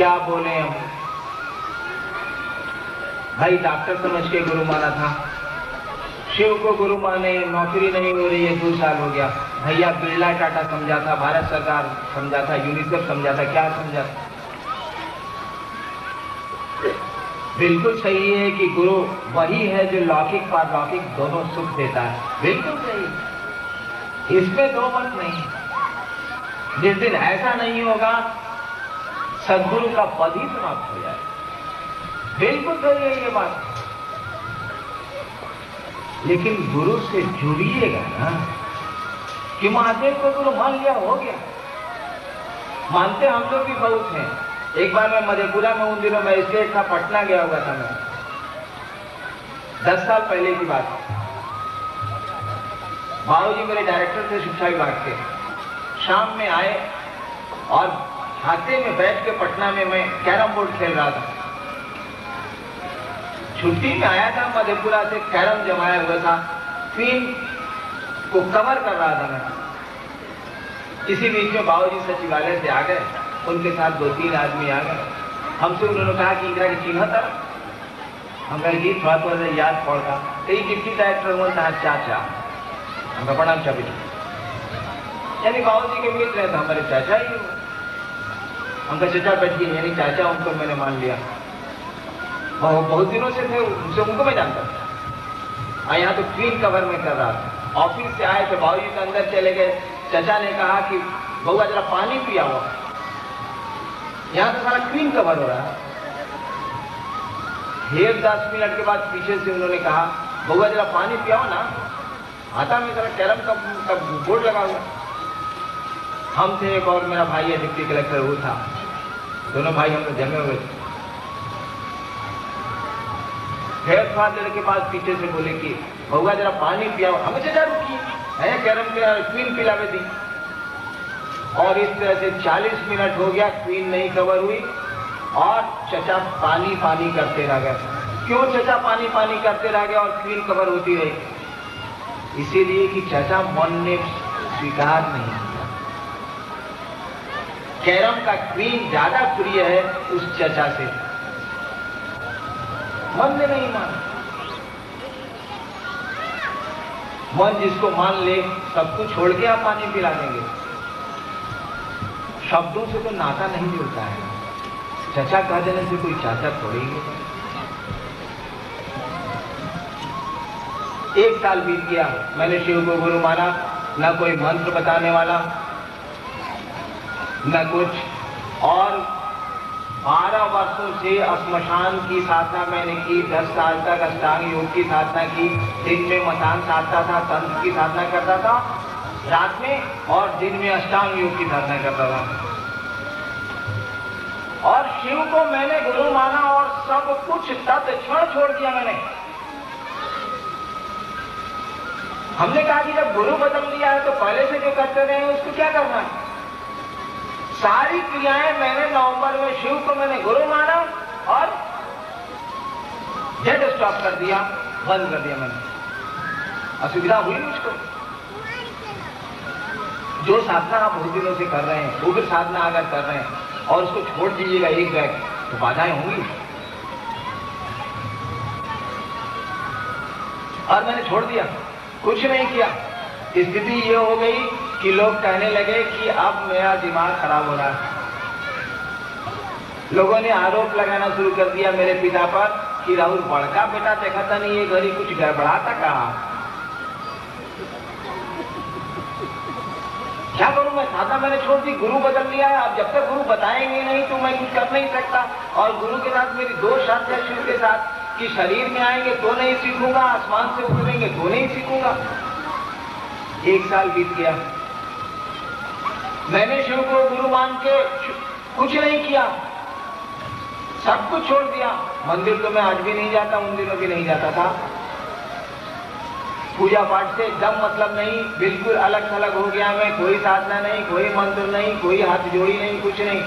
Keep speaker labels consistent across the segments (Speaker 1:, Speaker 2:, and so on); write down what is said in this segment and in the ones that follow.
Speaker 1: क्या बोले हम। भाई डॉक्टर समझ के गुरु माना था, शिव को गुरु माने, नौकरी नहीं हो रही है, 2 साल हो गया। भैया बिरला टाटा समझा था, भारत सरकार समझा था, यूनिसेफ समझा था, क्या समझा था। बिल्कुल सही है कि गुरु वही है जो लौकिक पारलौकिक दोनों सुख देता है, बिल्कुल सही, इसमें दो मत नहीं। जिस दिन ऐसा नहीं होगा सदगुरु का पद ही समाप्त हो जाए, बिल्कुल सही है ये बात। लेकिन गुरु से जुड़िएगा ना, कि महादेव को गुरु मान लिया हो गया। मानते हम लोग भी बहुत हैं। एक बार मैं मधेपुरा में, उन दिनों में स्टेट था, पटना गया हुआ था मैं, 10 साल पहले की बात। बाबूजी मेरे डायरेक्टर थे शिक्षा विभाग के। शाम में आए और हाथे में बैठ के पटना में मैं कैरम बोर्ड खेल रहा था। छुट्टी में आया था मधेपुरा से, कैरम जमाया हुआ था, क्वीन को कवर कर रहा था मैं। इसी बीच में बाबूजी सचिवालय से आ गए, उनके साथ 2-3 आदमी आ गए। हमसे उन्होंने कहा कि इंदिरा की चिन्ह था। हम कहे कि थोड़ा थोड़ा याद पड़ता, कई डिप्टी डायरेक्टर बोलता है चाचा, हमका प्रणाम चाबी, यानी बाबूजी के मित्र हैं तो हमारे चाचा ही हो। हमका चाचा बैठ गए, यानी चाचा उनको मैंने मान लिया। बहुत दिनों से थे, उनसे उनको मैं जानता था। यहाँ तो क्वीन कवर में कर रहा था। ऑफिस से आए तो बाबूजी के अंदर चले गए। चाचा ने कहा कि बउआ जरा पानी पिया हुआ, यहाँ तो सारा क्वीन कवर हो रहा है। 10 मिनट के बाद पीछे से उन्होंने कहा, बउआ जरा पानी पियाओ ना, आता में जरा कैरम का बोर्ड लगा हुआ। हम थे, एक और मेरा भाई है डिप्टी कलेक्टर, वो था। दोनों भाई हम लोग जमे हुए थे। फिर थोड़ा देर के बाद पीछे से बोले कि बउआ जरा पानी पियाओ। हमें चाचा रुकी है, कैरम के क्वीन पिलावे दी। और इस तरह से 40 मिनट हो गया, क्वीन नहीं कवर हुई और चचा पानी पानी करते रह गए। क्यों चचा पानी पानी करते रह गए और क्वीन कवर होती रही? इसीलिए कि चचा मन ने स्वीकार नहीं किया। कैरम का क्वीन ज्यादा प्रिय है उस चचा से, मन ने नहीं माना। मन जिसको मान ले सब कुछ छोड़ के आप पानी पिला देंगे। शब्दों से तो नाता नहीं जुड़ता है। चचा कह देने से कोई चाचा थोड़ी है। 1 साल बीत गया, मैंने शिव को गुरु माना, न कोई मंत्र बताने वाला न कुछ। और 12 वर्षों से श्मशान की साधना मैंने की। 10 साल तक अष्टांग योग की साधना की। दिन में मसान साधता था, तंत्र की साधना करता था रात में, और दिन में अष्टांग योग की साधना करता था। और शिव को मैंने गुरु माना और सब कुछ तत्क्षण छोड़ दिया मैंने। हमने कहा कि जब गुरु बदल दिया है तो पहले से जो करते रहे उसको क्या करना है। सारी क्रियाएं मैंने नवंबर में, शिव को मैंने गुरु माना और डेड स्टॉप कर दिया, बंद कर दिया मैंने। असुविधा हुई मुझको। जो साधना आप बहुत दिनों से कर रहे हैं, उग्र साधना अगर कर रहे हैं और उसको छोड़ दीजिएगा एक बैग, तो बाधाएं होंगी। और मैंने छोड़ दिया, कुछ नहीं किया। स्थिति ये हो गई कि लोग कहने लगे कि अब मेरा दिमाग खराब हो रहा है। लोगों ने आरोप लगाना शुरू कर दिया मेरे पिता पर कि राहुल बड़का बेटा देखा था नहीं, ये घड़ी कुछ गड़बड़ाता कहा। क्या करूं मैं? साधना मैंने छोड़ दी, गुरु बदल लिया है। अब जब तक गुरु बताएंगे नहीं तो मैं कुछ कर नहीं सकता। और गुरु के साथ मेरी 2 शर्त है शिव के साथ, कि शरीर में आएंगे तो नहीं सीखूंगा, आसमान से उतरेंगे तो नहीं सीखूंगा। 1 साल बीत गया, मैंने शिव को गुरु मान के कुछ नहीं किया, सब कुछ छोड़ दिया। मंदिर तो मैं आज भी नहीं जाता, उन दिनों भी नहीं जाता था। पूजा पाठ से एकदम मतलब नहीं, बिल्कुल अलग थलग हो गया मैं। कोई साधना नहीं, कोई मंत्र नहीं, कोई हाथ जोड़ी नहीं, कुछ नहीं।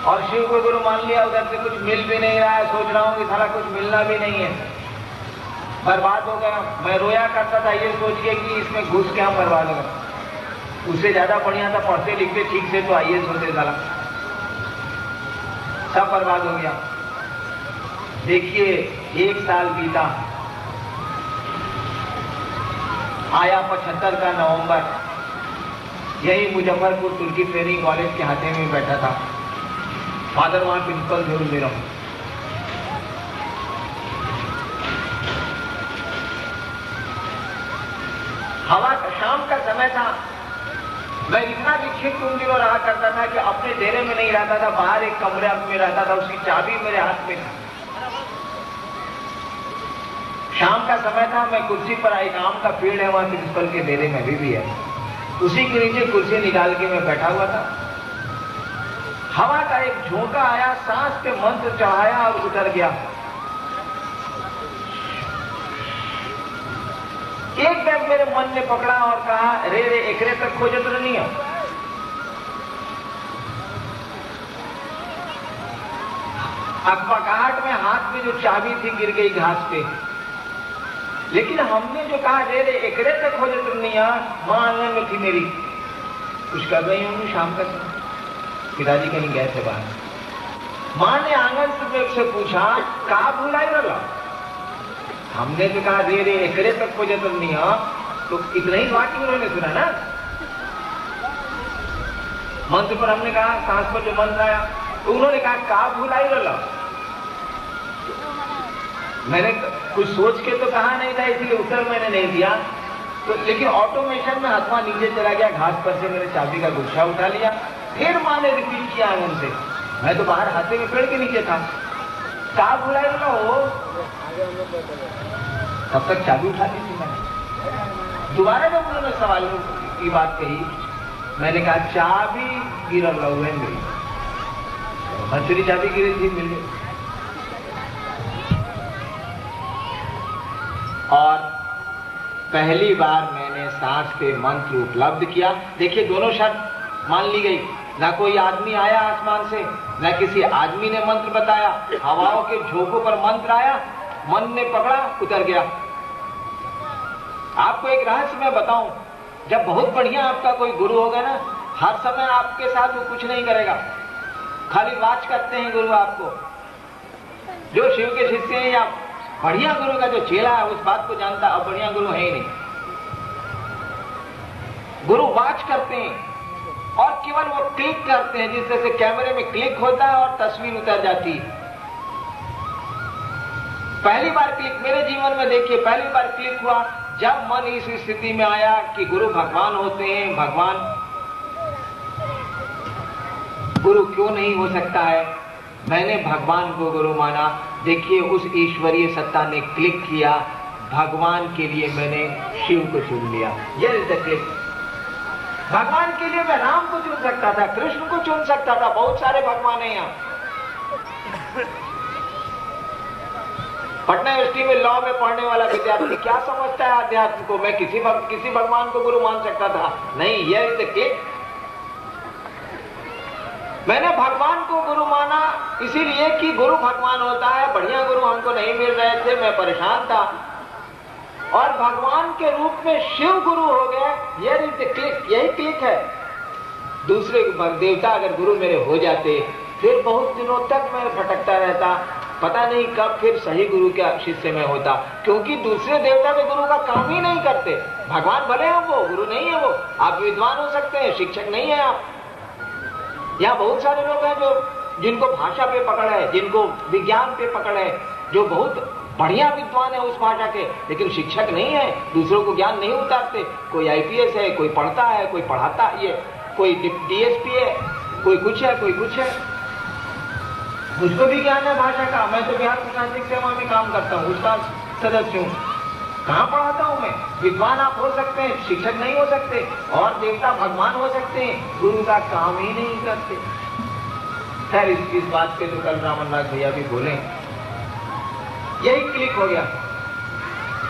Speaker 1: और शिव को गुरु मान लिया, उधर से कुछ मिल भी नहीं रहा है। सोच रहा हूँ कि सारा कुछ मिलना भी नहीं है, बर्बाद हो गया। मैं रोया करता था ये सोच के कि इसमें घुस के हम बर्बाद हो गए। उससे ज्यादा बढ़िया था, पढ़ते लिखते ठीक से तो IAS होते साला। सब बर्बाद हो गया। देखिए 1 साल बीता, आया 75 का नवंबर, यही मुजफ्फरपुर तुर्की ट्रेनिंग कॉलेज के हाथे में बैठा था। फादर वहां प्रिंसिपल थे मेरा। हवा शाम का समय था। मैं इतना विक्षिप्त उन दिनों रहा करता था कि अपने डेरे में नहीं रहता था, बाहर एक कमरे में रहता था, उसकी चाबी मेरे हाथ में थी। शाम का समय था, मैं कुर्सी पर, एक आम का पेड़ है वहां प्रिंसिपल के डेरे में भी है, उसी के नीचे कुर्सी निकाल के मैं बैठा हुआ था। हवा का एक झोंका आया, सांस पे मंत्र चढ़ाया और उतर गया। एकदम मेरे मन ने पकड़ा और कहा, रे रे एकरे तक खोजत नहीं है। अकबकाहट में हाथ में जो चाबी थी गिर गई घास पे। लेकिन हमने जो कहा रे रे एकरे तक खोजत नहीं है, मां आंगन में थी मेरी, कुछ कर रही होंगी शाम का समय, पिताजी कहीं गए थे बाहर। मां ने आंगन से पूछा, कहा भूलाई रहा? हमने तो कहा रे रे एकरे तक खोजत नहीं है, तो इतना ही वाक्य उन्होंने सुना ना। मंत्र पर हमने कहा, सांस पर जो मंत्र आया, तो उन्होंने कहा कहा भूलाई रहा? मैंने कुछ सोच के तो कहा नहीं था, इसलिए उत्तर मैंने नहीं दिया। तो लेकिन ऑटोमेशन में हाथवा नीचे चला गया, घास पर से मेरे चाबी का गुच्छा उठा लिया। फिर मां ने रिपीट किया आंगन से, मैं तो बाहर हाथे में पेड़ के नीचे था, कहा भूलाई रहा हो? तब तक चाबी उठा ली थी मैंने। दोबारा जब उन्होंने सवाल की बात कही, मैंने कहा चाबी गिर लगे मेरी, मंत्री चाबी गिरी थी, मिल गई। और पहली बार मैंने सांस पे मंत्र उपलब्ध किया। देखिए दोनों शर्त मान ली गई, ना कोई आदमी आया आसमान से, ना किसी आदमी ने मंत्र बताया, हवाओं के झोंकों पर मंत्र आया, मन ने पकड़ा, उतर गया। आपको एक रहस्य मैं बताऊं, जब बहुत बढ़िया आपका कोई गुरु होगा ना, हर समय आपके साथ वो कुछ नहीं करेगा, खाली वाच करते हैं गुरु आपको। जो शिव के शिष्य हैं या बढ़िया गुरु का जो चेला है उस बात को जानता, अब बढ़िया गुरु है ही नहीं। गुरु वाच करते हैं और केवल वो क्लिक करते हैं, जिससे से कैमरे में क्लिक होता है और तस्वीर उतर जाती है। पहली बार क्लिक मेरे जीवन में देखिए, पहली बार क्लिक हुआ जब मन इस स्थिति में आया कि गुरु भगवान होते हैं, भगवान गुरु क्यों नहीं हो सकता है। मैंने भगवान को गुरु माना। देखिए उस ईश्वरीय सत्ता ने क्लिक किया, भगवान के लिए मैंने शिव को चुन लिया। ये इज द क्लिक। भगवान के लिए मैं राम को चुन सकता था, कृष्ण को चुन सकता था, बहुत सारे भगवान हैं यहाँ। पटना यूनिवर्सिटी में लॉ में पढ़ने वाला विद्यार्थी क्या समझता है अध्यात्म को? मैं किसी भगवान को गुरु मान सकता था, नहीं। ये इज द क्लिक। मैंने भगवान को गुरु माना इसीलिए कि गुरु भगवान होता है, बढ़िया गुरु हमको नहीं मिल रहे थे, मैं परेशान था, और भगवान के रूप में शिव गुरु हो गए। ये इज द क्लिक, यही क्लिक है। दूसरे देवता अगर गुरु मेरे हो जाते, फिर बहुत दिनों तक मैं भटकता रहता, पता नहीं कब फिर सही गुरु का शिष्य में होता, क्योंकि दूसरे देवता के गुरु का काम ही नहीं करते। भगवान भले हैं, वो गुरु नहीं है। वो आप विद्वान हो सकते हैं, शिक्षक नहीं है आप। यहाँ बहुत सारे लोग हैं जिनको भाषा पे पकड़ है, जिनको विज्ञान पे पकड़ है, जो बहुत बढ़िया विद्वान है उस भाषा के, लेकिन शिक्षक नहीं है, दूसरों को ज्ञान नहीं उतारते। कोई आईपीएस है, कोई पढ़ता है, कोई पढ़ाता है, कोई डीएसपी है, कोई कुछ है, कोई कुछ है। मुझको भी ज्ञान है भाषा का, मैं तो बिहार प्रशासनिक सेवा में काम करता हूँ, उसका सदस्य हूँ। कहाँ पढ़ाता हूँ मैं? विद्वान आप हो सकते हैं, शिक्षक नहीं हो सकते, और देवता भगवान हो सकते हैं, गुरु का काम ही नहीं करते। खैर इस बात पे तो कल रामनाथ भैया भी बोले, यही क्लिक हो गया।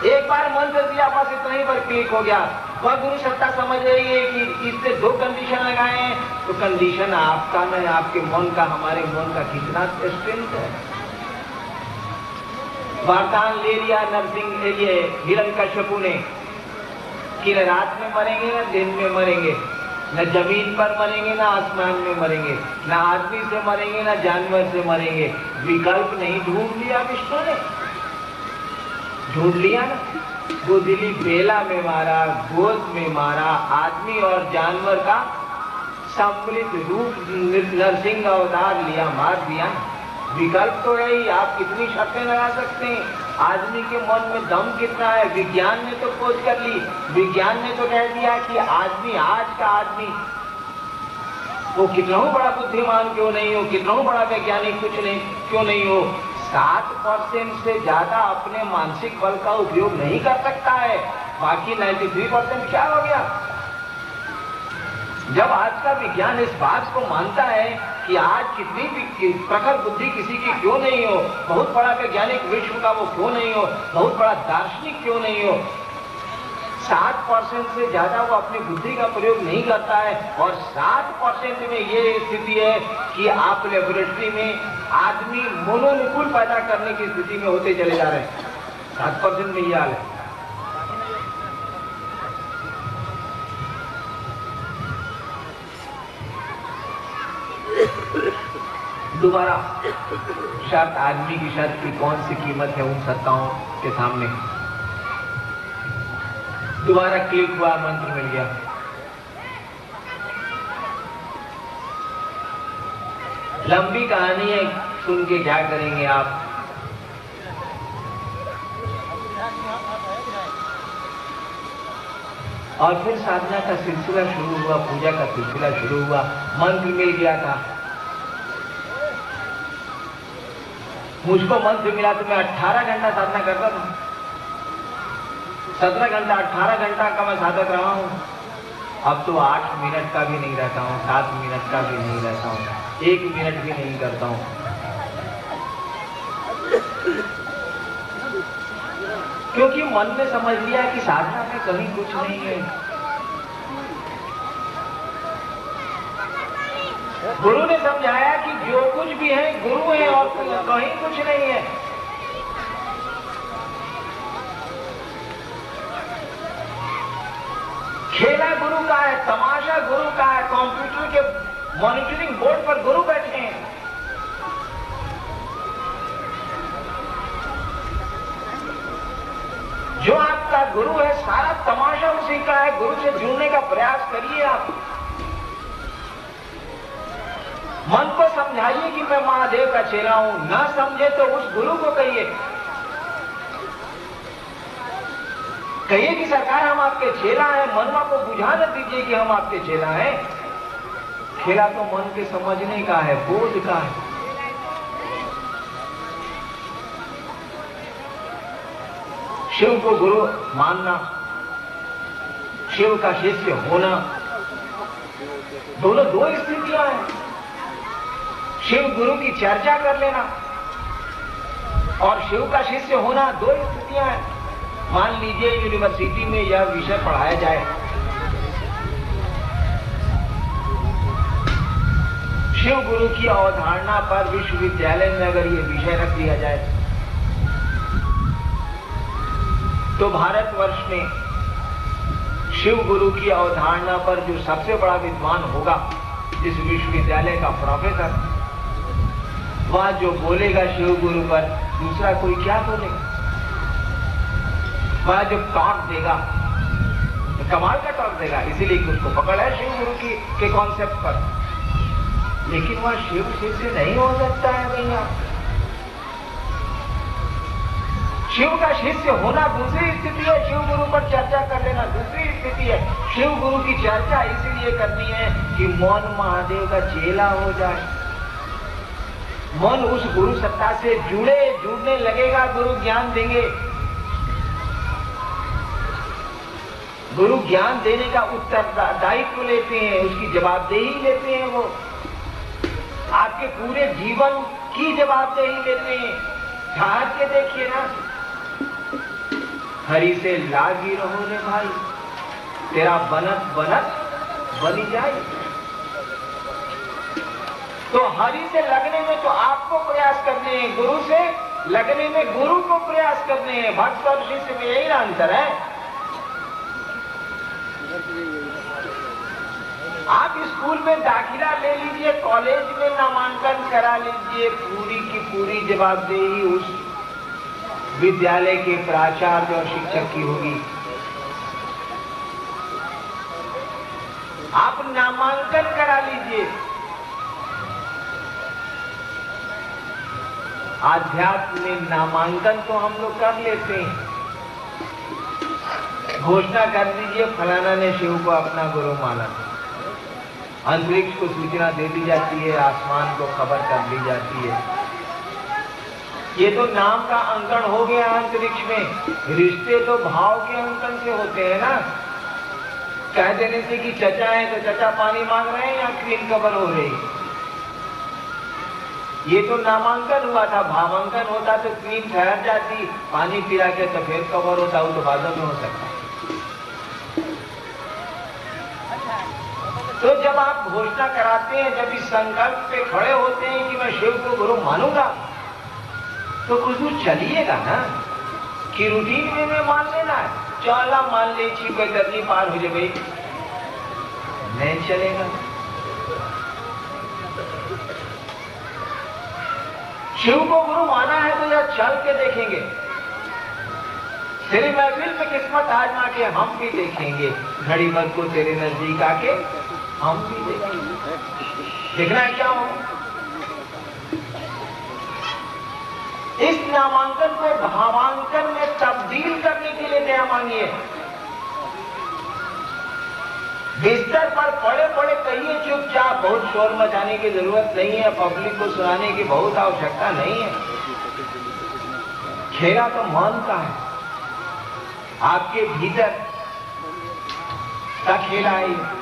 Speaker 1: एक बार मंत्र दिया, बस इतना ही पर क्लिक हो गया। वह गुरु सत्ता समझ रही है कि इससे 2 कंडीशन लगाए हैं, तो कंडीशन आपका न आपके मन का, हमारे मन का कितना स्ट्रेंथ है। वरदान ले लिया नरसिंह, ये हिरण्यकश्यपु ने कि रात में मरेंगे ना दिन में मरेंगे, न जमीन पर मरेंगे ना आसमान में मरेंगे, न आदमी से मरेंगे ना जानवर से मरेंगे। विकल्प नहीं ढूंढ लिया विष्णु ने, ढूंढ लिया ना। गोदिली बेला में मारा, गोद में मारा, आदमी और जानवर का सम्मिलित रूप नरसिंह अवतार लिया, मार दिया ना। विकल्प तो है ही, आप कितनी शर्तें लगा सकते हैं। आदमी के मन में दम कितना है, विज्ञान ने तो खोज कर ली। विज्ञान ने तो कह दिया कि आदमी, आज का आदमी, वो कितना बड़ा बुद्धिमान क्यों नहीं हो, कितना बड़ा वैज्ञानिक कुछ नहीं क्यों नहीं हो, 7% से ज्यादा अपने मानसिक बल का उपयोग नहीं कर सकता है। बाकी 93% क्या हो गया? जब आज का विज्ञान इस बात को मानता है कि आज कितनी भी प्रखर बुद्धि किसी की क्यों नहीं हो, बहुत बड़ा वैज्ञानिक विश्व का वो क्यों नहीं हो, बहुत बड़ा दार्शनिक क्यों नहीं हो, 7% से ज्यादा वो अपनी बुद्धि का प्रयोग नहीं करता है। और 7% में ये स्थिति है कि आप लेबोरेटरी में आदमी मनोनुकूल पैदा करने की स्थिति में होते चले जा रहे हैं। 7% में ये हाल है। दोबारा शर्त, आदमी की शर्त की कौन सी कीमत है उन सत्ताओं के सामने? दोबारा क्लिक हुआ, मंत्र मिल गया। लंबी कहानी है, सुन के क्या करेंगे आप? और फिर साधना का सिलसिला शुरू हुआ, पूजा का सिलसिला शुरू हुआ, मंत्र मिल गया था। मुझको मंत्र मिला तो मैं 18 घंटा साधना करता था। 17 घंटा, 18 घंटा का मैं साधक रहा हूं। अब तो 8 मिनट का भी नहीं रहता हूं, 7 मिनट का भी नहीं रहता हूं, 1 मिनट भी नहीं करता हूं। क्योंकि मन ने समझ लिया कि साधना में कहीं कुछ नहीं है। गुरु ने समझाया कि जो कुछ भी है गुरु है और कहीं कुछ नहीं है। खेला गुरु का है, तमाशा गुरु का है, कंप्यूटर के मॉनिटरिंग बोर्ड पर गुरु बैठे हैं। जो आपका गुरु है, सारा तमाशा उसी का है। गुरु से जुड़ने का प्रयास करिए आप। मन को समझाइए कि मैं महादेव का चेला हूं, ना समझे तो उस गुरु को कहिए कि सरकार हम आपके चेला हैं। मनवा को बुझा न दीजिए कि हम आपके चेला हैं। खेला तो मन के समझने का है, बोध का है। शिव को गुरु मानना, शिव का शिष्य होना, दोनों दो स्थितियां हैं। शिव गुरु की चर्चा कर लेना और शिव का शिष्य होना, दो स्थितियां हैं। मान लीजिए यूनिवर्सिटी में यह विषय पढ़ाया जाए, शिव गुरु की अवधारणा पर विश्वविद्यालय में अगर यह विषय रख दिया जाए तो भारतवर्ष में शिव गुरु की अवधारणा पर जो सबसे बड़ा विद्वान होगा, जिस विश्वविद्यालय का प्रोफेसर, वह जो बोलेगा शिव गुरु पर, दूसरा कोई क्या बोलेगा? वह जो टॉक देगा तो कमाल का टॉक देगा, इसीलिए उसको पकड़ है शिव गुरु के कॉन्सेप्ट पर। लेकिन वह शिव शिष्य नहीं हो सकता है भैया। शिव का शिष्य होना दूसरी स्थिति है, शिव गुरु पर चर्चा कर लेना दूसरी स्थिति है। शिव गुरु की चर्चा इसीलिए करनी है कि मन महादेव का चेला हो जाए, मन उस गुरु सत्ता से जुड़ने लगेगा। गुरु ज्ञान देंगे, गुरु ज्ञान देने का उत्तरदायित्व लेते हैं, उसकी जवाबदेही लेते हैं। वो आपके पूरे जीवन की जवाबदेही लेते हैं। ठहर के देखिए ना, हरि से लागी रहो रे भाई, तेरा बनत बनी जाए। तो हरि से लगने में तो आपको प्रयास करने हैं, गुरु से लगने में गुरु को प्रयास करने हैं। भक्त और शिष्य में यही अंतर है। आप स्कूल में दाखिला ले लीजिए, कॉलेज में नामांकन करा लीजिए, पूरी की पूरी जवाबदेही उस विद्यालय के प्राचार्य और शिक्षक की होगी। आप नामांकन करा लीजिए। आध्यात्म में नामांकन तो हम लोग कर लेते हैं, घोषणा कर दीजिए फलाना ने शिव को अपना गुरु माना, अंतरिक्ष को सूचना दे दी जाती है, आसमान को खबर कर दी जाती है। ये तो नाम का अंकन हो गया अंतरिक्ष में। रिश्ते तो भाव के अंकन से होते हैं ना। कह देने से कि चचा है तो चचा पानी मांग रहे हैं या क्वीन कबर हो रही। ये तो नामांकन हुआ था, भावांकन होता तो क्वीन ठहर जाती, पानी पिला के तो फिर कबर होता, वो तो बादल में हो सकता। तो जब आप घोषणा कराते हैं, जब इस संकल्प पे खड़े होते हैं कि मैं शिव को गुरु मानूंगा, तो कुछ दूर चलिएगा ना कि रूटीन में मान लेना है, चला मान ले छी कोई दर्जी पार हो जाए भाई, नहीं चलेगा। शिव को गुरु माना है तो यह चल के देखेंगे। तेरी महफिल में किस्मत आजमा के हम भी देखेंगे, घड़ी भर को तेरे नजदीक आके हम भी देखेंगे। देखना है क्या हो। इस नामांकन को भावांकन में तब्दील करने के लिए दया मांगिए। बिस्तर पर पड़े पड़े कहिए चुपचाप, बहुत शोर मचाने की जरूरत नहीं है, पब्लिक को सुनाने की बहुत आवश्यकता नहीं है। खेला तो मन का है, आपके भीतर का खेला है।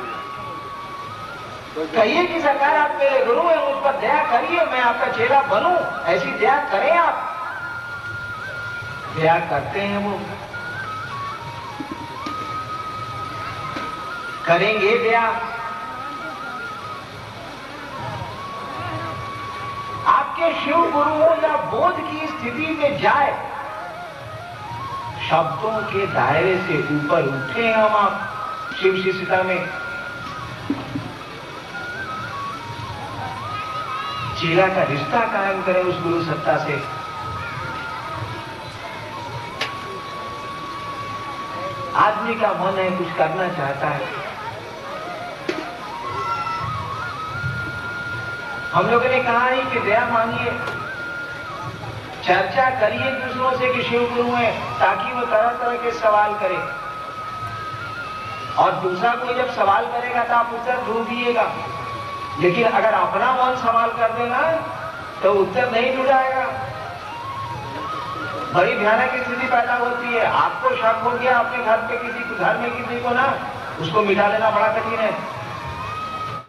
Speaker 1: कहिए कि सरकार आप मेरे गुरु हैं, मुझ पर दया करिए, मैं आपका चेला बनूं, ऐसी दया करें आप। दया करते हैं वो, करेंगे दया। आपके शिव गुरुओं या बोध की स्थिति में जाए, शब्दों के दायरे से ऊपर उठे हम आप शिव शिष्यता में। चेला का रिश्ता कायम करें उस गुरु सत्ता से। आदमी का मन है, कुछ करना चाहता है। हम लोगों ने कहा है कि दया मांगिए, चर्चा करिए दूसरों से कि शिव गुरु है, ताकि वो तरह तरह के सवाल करे। और दूसरा कोई जब सवाल करेगा तो आप उत्तर ढूंढिएगा, लेकिन अगर अपना मन सवाल कर देना तो उत्तर नहीं ढूंढाएगा। बड़ी भयानक स्थिति पैदा होती है। आपको शक हो गया अपने घर पे किसी घर में किसी को ना, उसको मिटा लेना बड़ा कठिन है।